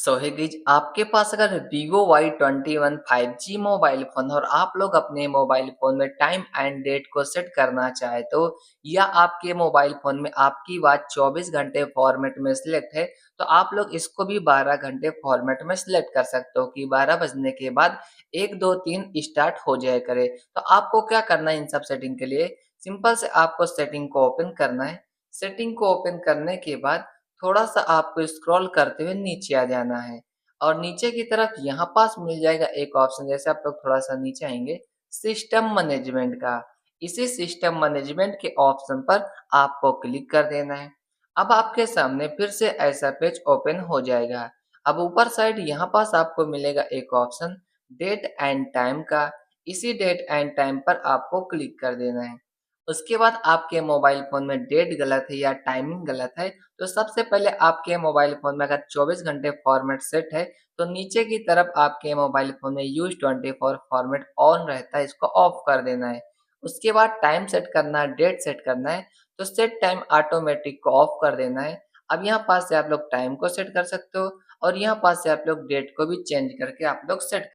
सो है गाइस, आपके पास अगर vivo y21 5G mobile phone और आप लोग अपने मोबाइल फ़ोन में टाइम एंड डेट को सेट करना चाहे तो या आपके मोबाइल फ़ोन में आपकी वॉच 24 घंटे फॉर्मेट में सिलेक्ट है, तो आप लोग इसको भी 12 घंटे फॉर्मेट में सिलेक्ट कर सकते हो कि 12 बजने के बाद 1, 2, 3 स्टार्ट हो जाया करे। तो आपको क्या करना है इन सब सेटिंग के लिए? सिंपल से आपको सेटिंग को ओपन करना है। सेटिंग को ओपन करने के बाद थोड़ा-सा आपको स्क्रॉल करते हुए नीचे आ जाना है और नीचे की तरफ यहाँ पास मिल जाएगा एक ऑप्शन। जैसे आप लोग थोड़ा-सा नीचे आएँगे, सिस्टम मैनेजमेंट का। इसी सिस्टम मैनेजमेंट के ऑप्शन पर आपको क्लिक कर देना है। अब आपके सामने फिर से ऐसा पेज ओपन हो जाएगा। अब ऊपर साइड यहाँ पास आपको मिलेगा एक ऑप्शन डेट एंड टाइम का। इसी डेट एंड टाइम पर आपको क्लिक कर देना है। उसके बाद आपके मोबाइल फ़ोन में डेट गलत है या टाइमिंग गलत है, तो सबसे पहले आपके मोबाइल फ़ोन में अगर 24 घंटे फॉर्मेट सेट है, तो नीचे की तरफ आपके मोबाइल फ़ोन में यूज़ 24 फॉर्मेट ऑन रहता है, इसको ऑफ कर देना है। उसके बाद टाइम सेट करना है, डेट सेट करना है, तो सेट टाइम ऑटोमेटिक को ऑफ कर देना है। अब यहाँ पास से आप लोग टाइम को सेट कर सकते हो और यहाँ पास से आप लोग डेट को भी चेंज करके आप लोग सेट